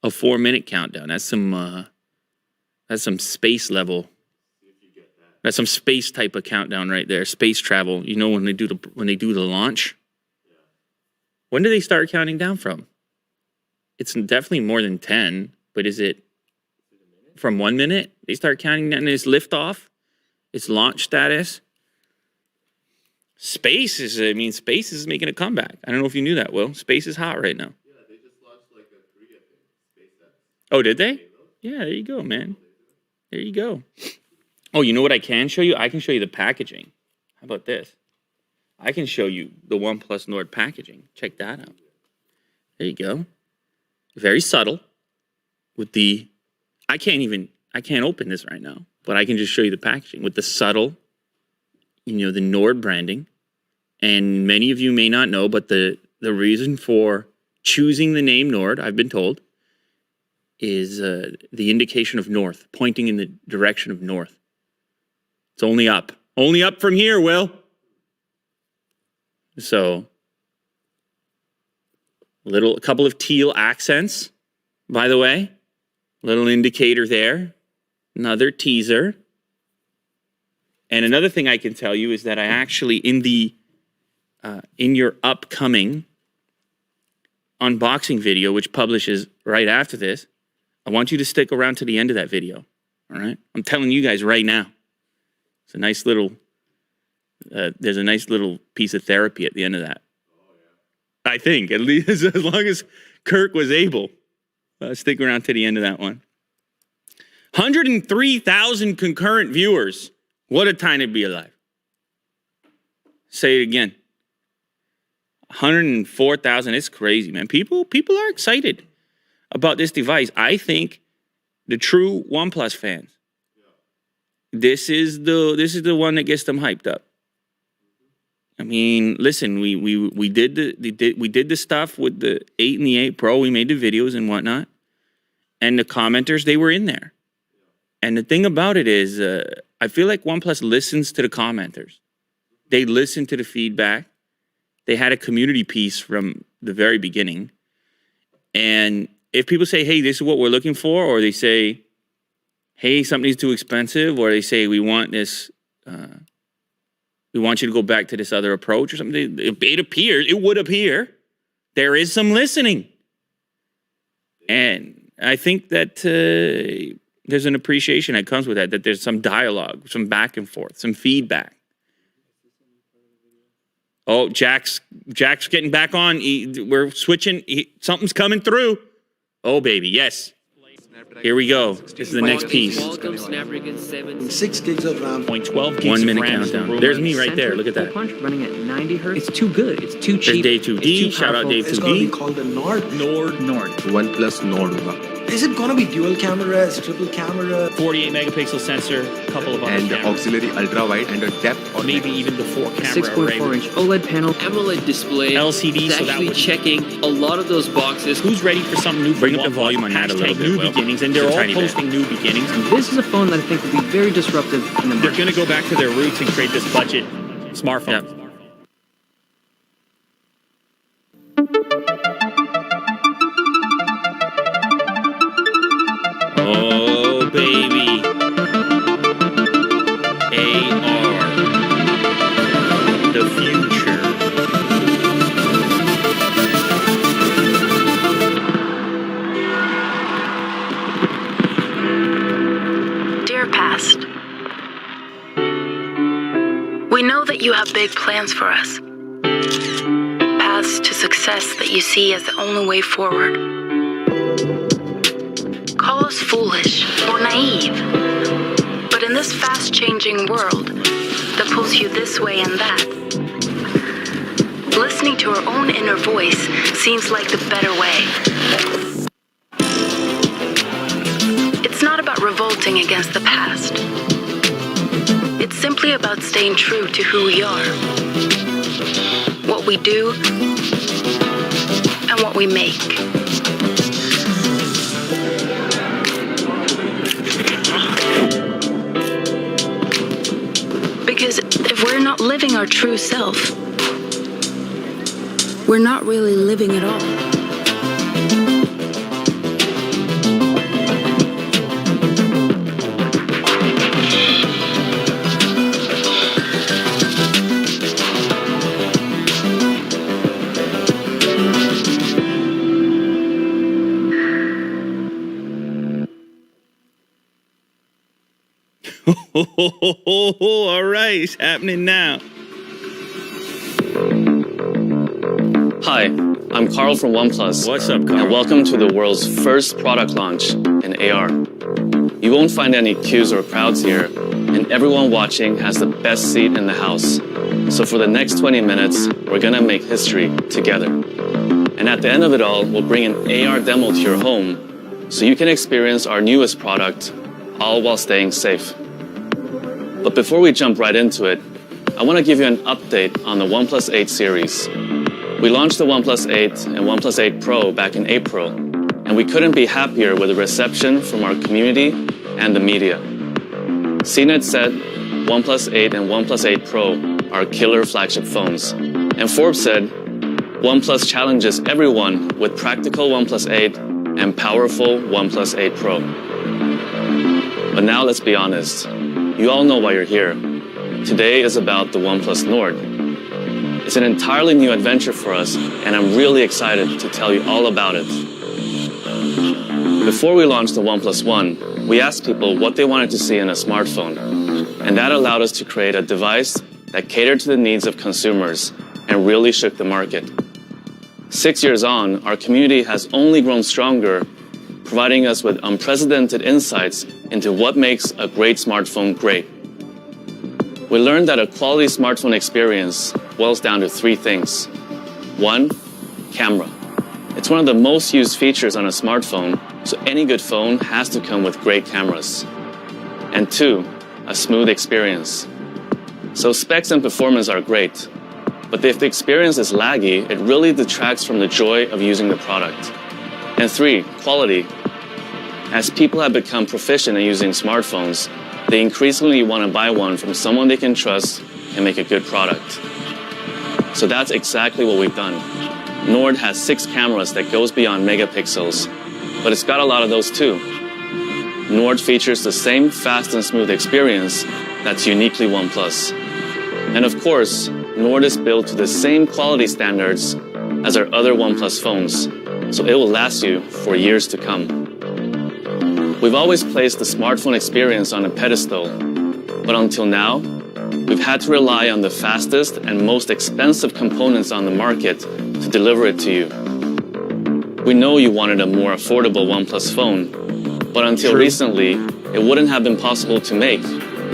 a 4-minute countdown. That's some space level. That's some space type of countdown right there. Space travel. You know, when they do the launch. When do they start counting down from? It's definitely more than 10, but is it from 1 minute? They start counting down. It's liftoff. It's launch status. Space is making a comeback. I don't know if you knew that, Will. Space is hot right now. Yeah, they just launched like a Korea thing. SpaceX. Oh, did they? Yeah, there you go, man. There you go. Oh, you know what I can show you? I can show you the packaging. How about this? I can show you the OnePlus Nord packaging. Check that out. There you go. Very subtle. With the, I can't open this right now, but I can just show you the packaging with the subtle, you know, the Nord branding. And many of you may not know, but the reason for choosing the name Nord, I've been told, is the indication of north, pointing in the direction of north. It's only up. Only up from here, Will. So, a couple of teal accents, by the way. Little indicator there. Another teaser. And another thing I can tell you is that I actually, in your upcoming unboxing video, which publishes right after this, I want you to stick around to the end of that video. All right? I'm telling you guys right now. It's a nice little, there's a nice little piece of therapy at the end of that. Oh, yeah. I think, at least as long as Kirk was able. Stick around to the end of that one. 103,000 concurrent viewers. What a time to be alive. Say it again. 104,000. It's crazy, man. People are excited about this device. I think the true OnePlus fans, this is the one that gets them hyped up. I mean, listen, we did the stuff with the 8 and the 8 Pro. We made the videos and whatnot, and the commenters, they were in there. And the thing about it is, I feel like OnePlus listens to the commenters. They listen to the feedback. They had a community piece from the very beginning. And if people say, hey, this is what we're looking for, or they say, hey, something's too expensive, or they say, we want this, we want you to go back to this other approach or something, it would appear there is some listening. And I think that there's an appreciation that comes with that there's some dialogue, some back and forth, some feedback. Oh, Jack's getting back on. We're switching. Something's coming through. Oh, baby, yes. Here we go. This is the next piece. 6 gigs of RAM. 12 gigs 1 minute countdown. There's me right there. Look at that. Punch running at 90 hertz. It's too good. It's too cheap. There's Dave 2D. Shout out Dave 2D. It's going to be called the Nord. OnePlus Nord. Is it going to be dual cameras, triple camera? 48 megapixel sensor, couple of other And cameras. auxiliary ultra wide and a depth or Maybe even the 4-camera array. 6.4 inch OLED panel. AMOLED display. LCD, It's so that actually would... checking a lot of those boxes. Who's ready for something new? Bring up the volume on that a little bit, new beginnings, and they're all posting new beginnings. This is a phone that I think will be very disruptive in the They're market. going to go back to their roots and create this budget smartphone. Oh, baby. AR. The future. Dear past, we know that you have big plans for us. Paths to success that you see as the only way forward. Call us foolish or naive, but in this fast-changing world that pulls you this way and that, listening to our own inner voice seems like the better way. It's not about revolting against the past. It's simply about staying true to who we are, what we do, and what we make. Because if we're not living our true self, we're not really living at all. All right, it's happening now. Hi, I'm Carl from OnePlus. What's up, And Carl? welcome to the world's first product launch in AR. You won't find any queues or crowds here, and everyone watching has the best seat in the house. So for the next 20 minutes, we're gonna make history together. And at the end of it all, we'll bring an AR demo to your home so you can experience our newest product, all while staying safe. But before we jump right into it, I want to give you an update on the OnePlus 8 series. We launched the OnePlus 8 and OnePlus 8 Pro back in April, and we couldn't be happier with the reception from our community and the media. CNET said OnePlus 8 and OnePlus 8 Pro are killer flagship phones, and Forbes said OnePlus challenges everyone with practical OnePlus 8 and powerful OnePlus 8 Pro. But now let's be honest. You all know why you're here. Today is about the OnePlus Nord. It's an entirely new adventure for us, and I'm really excited to tell you all about it. Before we launched the OnePlus One, we asked people what they wanted to see in a smartphone, and that allowed us to create a device that catered to the needs of consumers and really shook the market. 6 years on, our community has only grown stronger, providing us with unprecedented insights into what makes a great smartphone great. We learned that a quality smartphone experience boils down to three things. One, camera. It's one of the most used features on a smartphone, so any good phone has to come with great cameras. And two, a smooth experience. So specs and performance are great, but if the experience is laggy, it really detracts from the joy of using the product. And three, quality. As people have become proficient in using smartphones, they increasingly want to buy one from someone they can trust and make a good product. So that's exactly what we've done. Nord has 6 cameras that goes beyond megapixels, but it's got a lot of those too. Nord features the same fast and smooth experience that's uniquely OnePlus. And of course, Nord is built to the same quality standards as our other OnePlus phones, so it will last you for years to come. We've always placed the smartphone experience on a pedestal, but until now, we've had to rely on the fastest and most expensive components on the market to deliver it to you. We know you wanted a more affordable OnePlus phone, but until recently, it wouldn't have been possible to make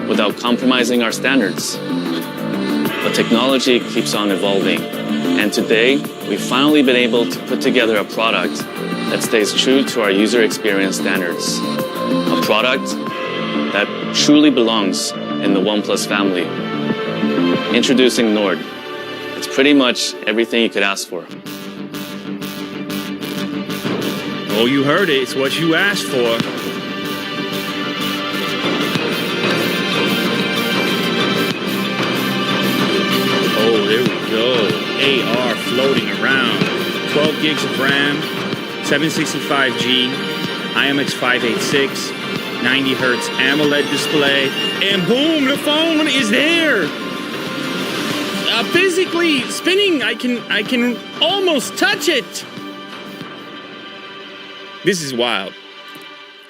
without compromising our standards. But technology keeps on evolving, and today, we've finally been able to put together a product that stays true to our user experience standards. A product that truly belongs in the OnePlus family. Introducing Nord. It's pretty much everything you could ask for. Oh, you heard it. It's what you asked for. Oh, there we go. AR floating around. 12 gigs of RAM, 765G, IMX586, 90 hertz AMOLED display, and boom, the phone is there. Physically spinning, I can almost touch it. This is wild.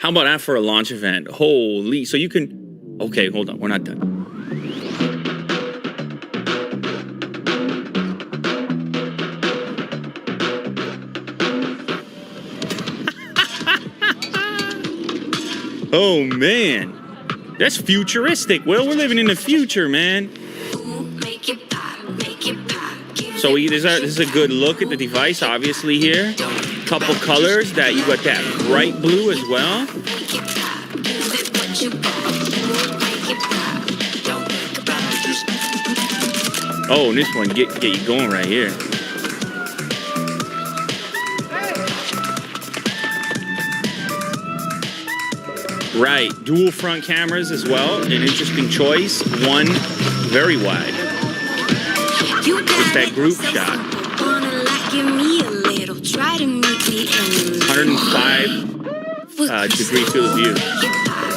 How about that for a launch event? Holy, so you can, okay, hold on, we're not done. Oh man, that's futuristic. Well, we're living in the future, man. So this is a good look at the device, obviously here. Couple colors that you got that bright blue as well. Oh, and this one get you going right here. Right, dual front cameras as well. An interesting choice. One very wide. It's that group shot. 105 degree field of view.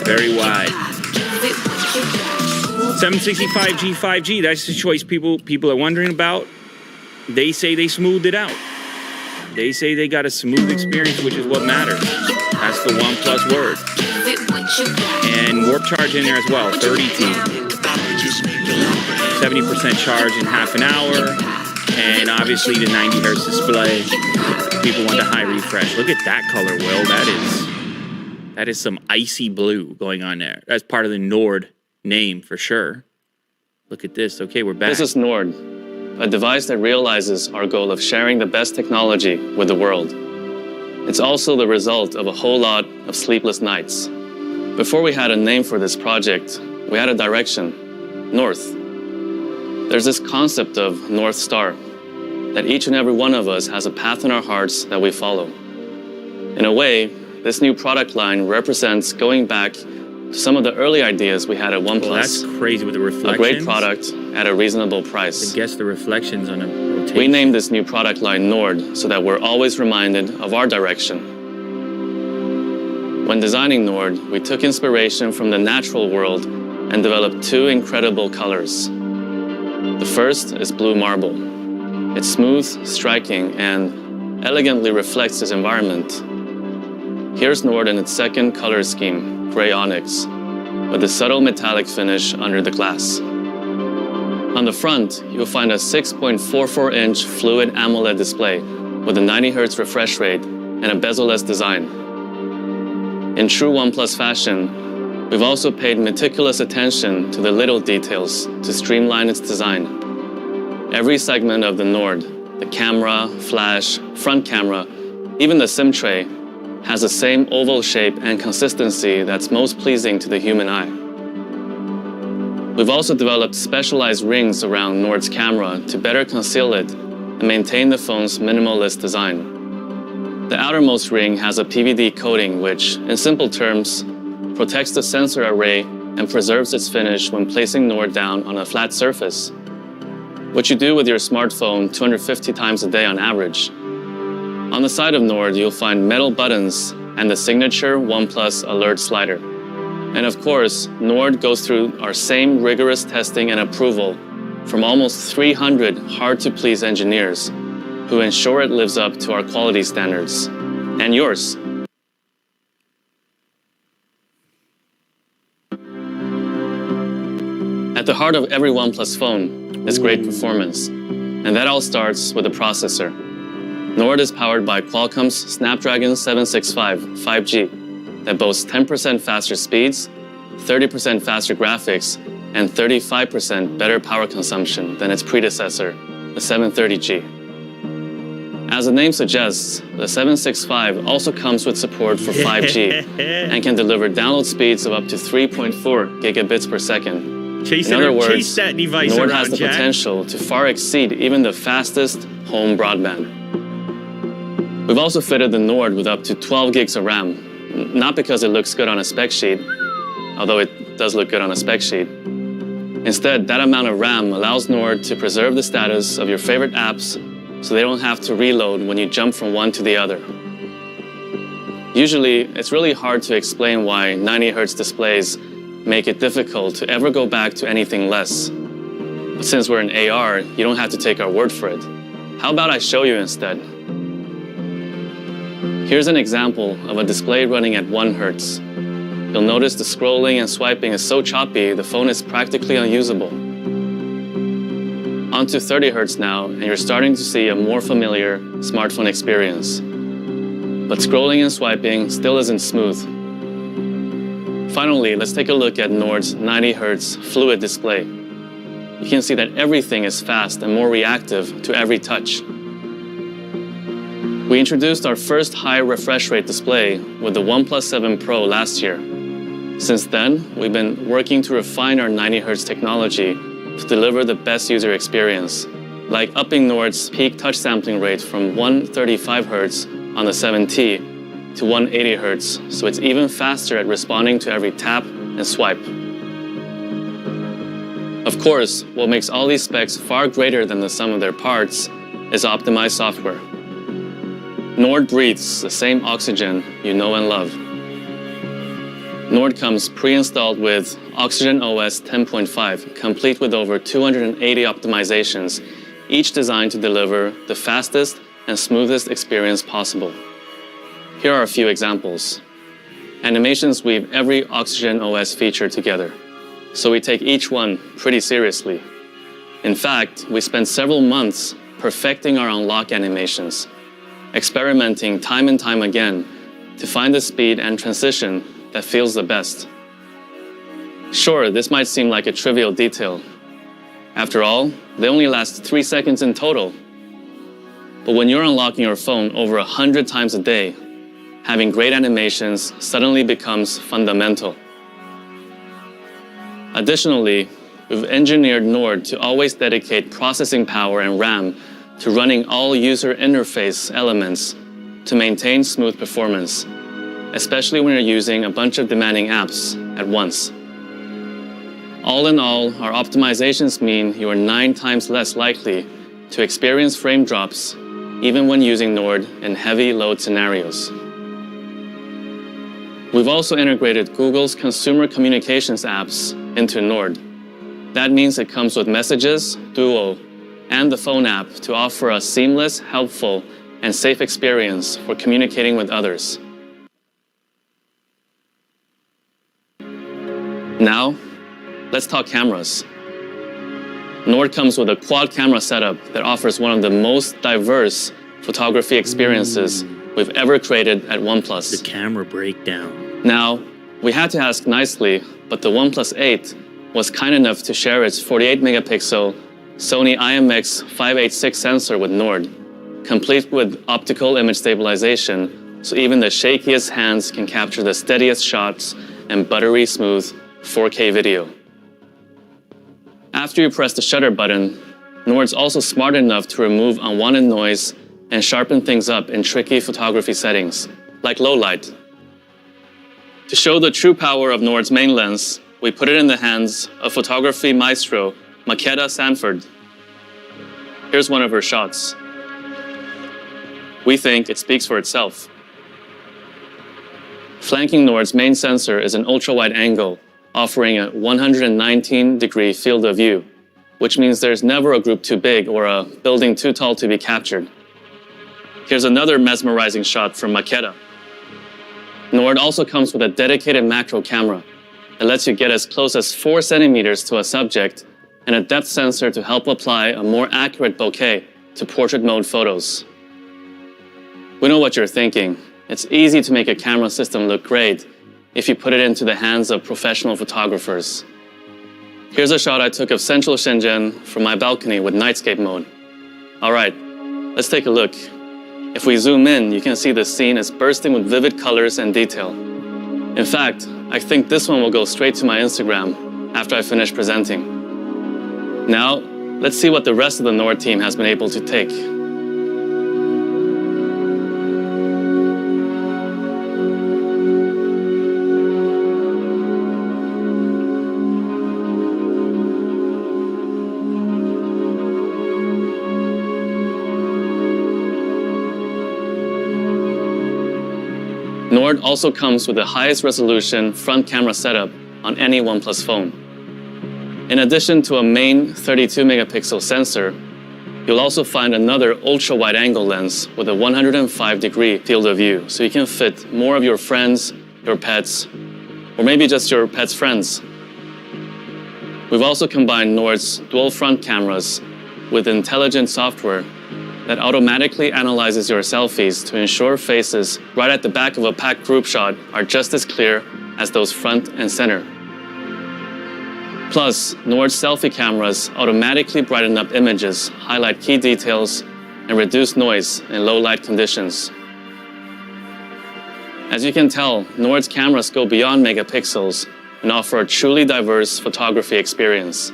Very wide. 765G 5G. That's the choice people are wondering about. They say they smoothed it out. They say they got a smooth experience, which is what matters. That's the OnePlus word. And warp charge in there as well, 32. 70% charge in half an hour. And obviously the 90 hertz display. People want the high refresh. Look at that color, Will. That is some icy blue going on there. That's part of the Nord name for sure. Look at this. Okay, we're back. This is Nord, a device that realizes our goal of sharing the best technology with the world. It's also the result of a whole lot of sleepless nights. Before we had a name for this project, we had a direction, north. There's this concept of North Star, that each and every one of us has a path in our hearts that we follow. In a way, this new product line represents going back to some of the early ideas we had at OnePlus. Well, that's crazy with the reflections. A great product at a reasonable price. I guess the reflections on a rotation. We named this new product line Nord so that we're always reminded of our direction. When designing Nord, we took inspiration from the natural world and developed two incredible colors. The first is blue marble. It's smooth, striking, and elegantly reflects its environment. Here's Nord in its second color scheme, gray onyx, with a subtle metallic finish under the glass. On the front, you'll find a 6.44-inch fluid AMOLED display with a 90 Hz refresh rate and a bezel-less design. In true OnePlus fashion, we've also paid meticulous attention to the little details to streamline its design. Every segment of the Nord, the camera, flash, front camera, even the SIM tray, has the same oval shape and consistency that's most pleasing to the human eye. We've also developed specialized rings around Nord's camera to better conceal it and maintain the phone's minimalist design. The outermost ring has a PVD coating which, in simple terms, protects the sensor array and preserves its finish when placing Nord down on a flat surface, which you do with your smartphone 250 times a day on average. On the side of Nord, you'll find metal buttons and the signature OnePlus alert slider. And of course, Nord goes through our same rigorous testing and approval from almost 300 hard-to-please engineers who ensure it lives up to our quality standards. And yours. At the heart of every OnePlus phone is great performance, and that all starts with the processor. Nord is powered by Qualcomm's Snapdragon 765 5G that boasts 10% faster speeds, 30% faster graphics, and 35% better power consumption than its predecessor, the 730G. As the name suggests, the 765 also comes with support for 5G and can deliver download speeds of up to 3.4 gigabits per second. In other words, Nord has the potential to far exceed even the fastest home broadband. We've also fitted the Nord with up to 12 gigs of RAM, not because it looks good on a spec sheet, although it does look good on a spec sheet. Instead, that amount of RAM allows Nord to preserve the status of your favorite apps so they don't have to reload when you jump from one to the other. Usually, it's really hard to explain why 90 Hz displays make it difficult to ever go back to anything less. But since we're in AR, you don't have to take our word for it. How about I show you instead? Here's an example of a display running at 1 Hz. You'll notice the scrolling and swiping is so choppy, the phone is practically unusable. Onto 30 Hz now, and you're starting to see a more familiar smartphone experience. But scrolling and swiping still isn't smooth. Finally, let's take a look at Nord's 90 Hz fluid display. You can see that everything is fast and more reactive to every touch. We introduced our first high refresh rate display with the OnePlus 7 Pro last year. Since then, we've been working to refine our 90 Hz technology to deliver the best user experience, like upping Nord's peak touch sampling rate from 135 Hz on the 7T to 180 Hz, so it's even faster at responding to every tap and swipe. Of course, what makes all these specs far greater than the sum of their parts is optimized software. Nord breathes the same oxygen you know and love. Nord comes pre-installed with Oxygen OS 10.5, complete with over 280 optimizations, each designed to deliver the fastest and smoothest experience possible. Here are a few examples. Animations weave every Oxygen OS feature together, so we take each one pretty seriously. In fact, we spent several months perfecting our unlock animations, experimenting time and time again to find the speed and transition that feels the best. Sure, this might seem like a trivial detail. After all, they only last 3 seconds in total. But when you're unlocking your phone over 100 times a day, having great animations suddenly becomes fundamental. Additionally, we've engineered Nord to always dedicate processing power and RAM to running all user interface elements to maintain smooth performance, especially when you're using a bunch of demanding apps at once. All in all, our optimizations mean you are 9 times less likely to experience frame drops even when using Nord in heavy load scenarios. We've also integrated Google's consumer communications apps into Nord. That means it comes with Messages, Duo, and the phone app to offer a seamless, helpful, and safe experience for communicating with others. Now, let's talk cameras. Nord comes with a quad camera setup that offers one of the most diverse photography experiences we've ever created at OnePlus. The camera breakdown. Now, we had to ask nicely, but the OnePlus 8 was kind enough to share its 48 megapixel Sony IMX586 sensor with Nord, complete with optical image stabilization, so even the shakiest hands can capture the steadiest shots and buttery smooth 4K video. After you press the shutter button, Nord's also smart enough to remove unwanted noise and sharpen things up in tricky photography settings, like low light. To show the true power of Nord's main lens, we put it in the hands of photography maestro Makeda Sanford. Here's one of her shots. We think it speaks for itself. Flanking Nord's main sensor is an ultra-wide angle, offering a 119-degree field of view, which means there's never a group too big or a building too tall to be captured. Here's another mesmerizing shot from Makeda. Nord also comes with a dedicated macro camera that lets you get as close as 4 centimeters to a subject and a depth sensor to help apply a more accurate bokeh to portrait mode photos. We know what you're thinking. It's easy to make a camera system look great if you put it into the hands of professional photographers. Here's a shot I took of central Shenzhen from my balcony with nightscape mode. All right, let's take a look. If we zoom in, you can see the scene is bursting with vivid colors and detail. In fact, I think this one will go straight to my Instagram after I finish presenting. Now, let's see what the rest of the Nord team has been able to take. Nord also comes with the highest resolution front camera setup on any OnePlus phone. In addition to a main 32 megapixel sensor, you'll also find another ultra-wide angle lens with a 105-degree field of view, so you can fit more of your friends, your pets, or maybe just your pet's friends. We've also combined Nord's dual front cameras with intelligent software that automatically analyzes your selfies to ensure faces right at the back of a packed group shot are just as clear as those front and center. Plus, Nord's selfie cameras automatically brighten up images, highlight key details, and reduce noise in low light conditions. As you can tell, Nord's cameras go beyond megapixels and offer a truly diverse photography experience.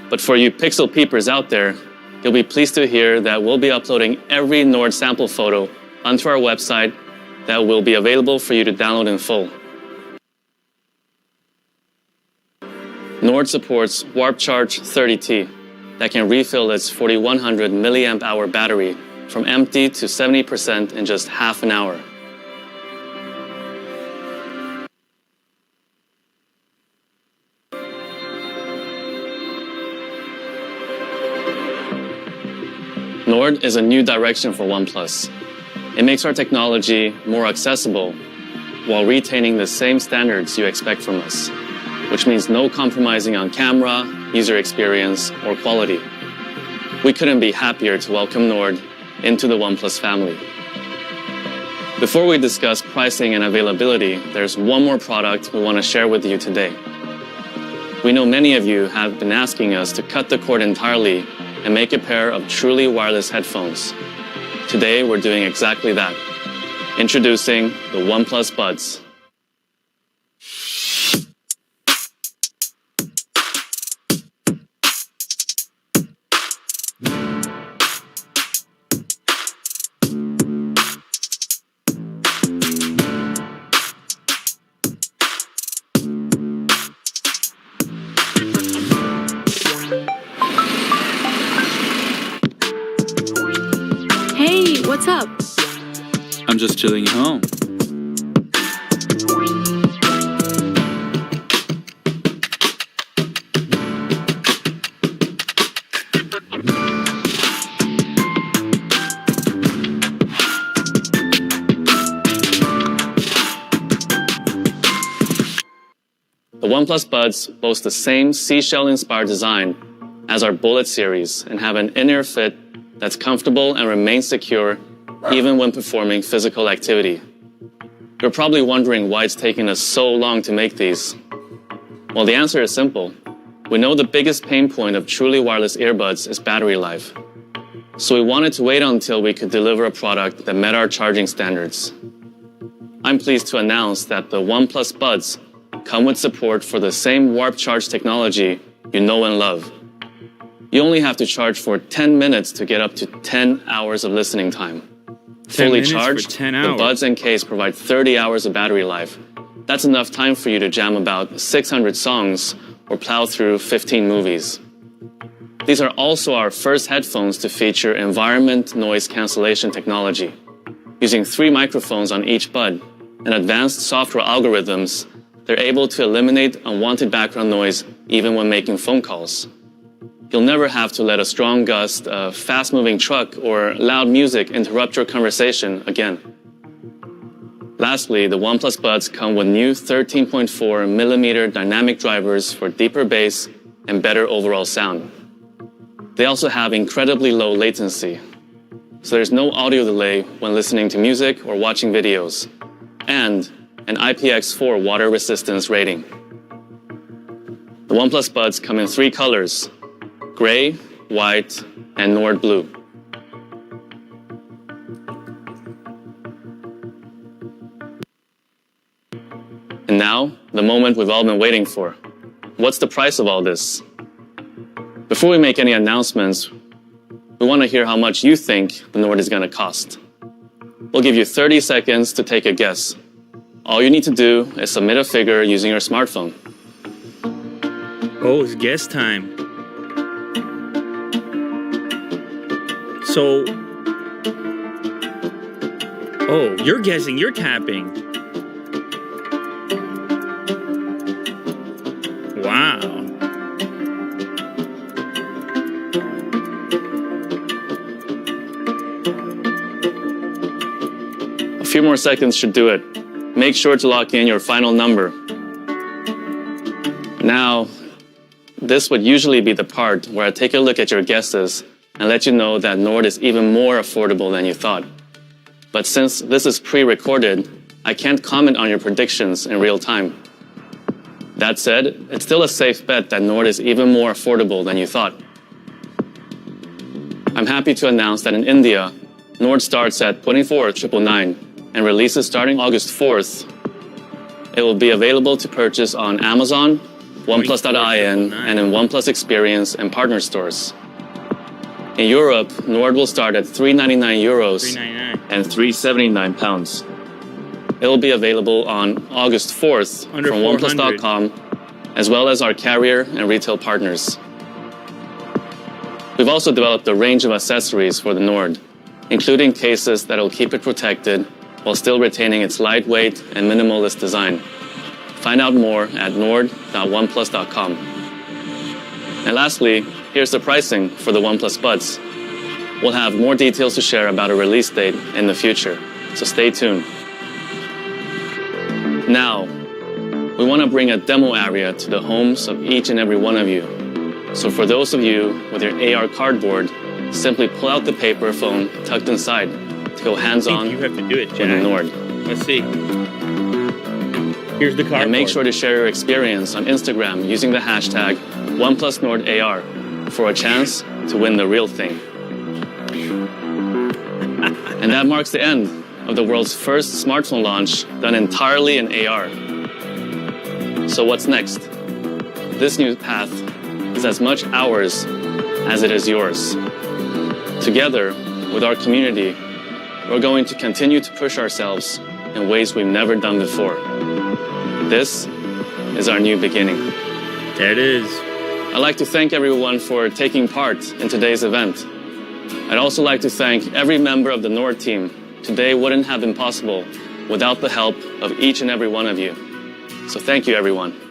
But for you pixel peepers out there, you'll be pleased to hear that we'll be uploading every Nord sample photo onto our website that will be available for you to download in full. Nord supports Warp Charge 30T that can refill its 4100 milliamp hour battery from empty to 70% in just half an hour. Nord is a new direction for OnePlus. It makes our technology more accessible, while retaining the same standards you expect from us, which means no compromising on camera, user experience, or quality. We couldn't be happier to welcome Nord into the OnePlus family. Before we discuss pricing and availability, there's one more product we want to share with you today. We know many of you have been asking us to cut the cord entirely and make a pair of truly wireless headphones. Today, we're doing exactly that. Introducing the OnePlus Buds. Hey, what's up? I'm just chilling at home. The OnePlus Buds boast the same seashell-inspired design as our Bullet series and have an in-ear fit that's comfortable and remains secure even when performing physical activity. You're probably wondering why it's taken us so long to make these. Well, the answer is simple. We know the biggest pain point of truly wireless earbuds is battery life. So we wanted to wait until we could deliver a product that met our charging standards. I'm pleased to announce that the OnePlus Buds come with support for the same warp charge technology you know and love. You only have to charge for 10 minutes to get up to 10 hours of listening time. 10 Fully minutes for charged, 10 the hours. Buds and case provide 30 hours of battery life. That's enough time for you to jam about 600 songs or plow through 15 movies. These are also our first headphones to feature environment noise cancellation technology. Using 3 microphones on each bud and advanced software algorithms, they're able to eliminate unwanted background noise even when making phone calls. You'll never have to let a strong gust, a fast-moving truck, or loud music interrupt your conversation again. Lastly, the OnePlus Buds come with new 13.4mm dynamic drivers for deeper bass and better overall sound. They also have incredibly low latency, so there's no audio delay when listening to music or watching videos, and an IPX4 water resistance rating. The OnePlus Buds come in 3 colors: gray, white, and Nord blue. And now, the moment we've all been waiting for. What's the price of all this? Before we make any announcements, we want to hear how much you think the Nord is going to cost. We'll give you 30 seconds to take a guess. All you need to do is submit a figure using your smartphone. Oh, it's guess time. So, oh, you're guessing, you're tapping. Wow. A few more seconds should do it. Make sure to lock in your final number. Now, this would usually be the part where I take a look at your guesses and let you know that Nord is even more affordable than you thought. But since this is pre-recorded, I can't comment on your predictions in real time. That said, it's still a safe bet that Nord is even more affordable than you thought. I'm happy to announce that in India, Nord starts at 24,999 and releases starting August 4th. It will be available to purchase on Amazon, OnePlus.in, and in OnePlus Experience and partner stores. In Europe, Nord will start at €399 and £379. It will be available on August 4th Under from 400. OnePlus.com, as well as our carrier and retail partners. We've also developed a range of accessories for the Nord, including cases that will keep it protected while still retaining its lightweight and minimalist design. Find out more at nord.oneplus.com. And lastly, here's the pricing for the OnePlus Buds. We'll have more details to share about a release date in the future, so stay tuned. Now, we want to bring a demo area to the homes of each and every one of you. So for those of you with your AR cardboard, simply pull out the paper phone tucked inside to go hands-on You have to do it, with the Jack. Nord. Let's see. Here's the card. And make sure to share your experience on Instagram using the hashtag OnePlus Nord AR for a chance to win the real thing. And that marks the end of the world's first smartphone launch done entirely in AR. So what's next? This new path is as much ours as it is yours. Together, with our community, we're going to continue to push ourselves in ways we've never done before. This is our new beginning. There it is. I'd like to thank everyone for taking part in today's event. I'd also like to thank every member of the Nord team. Today wouldn't have been possible without the help of each and every one of you. So thank you, everyone.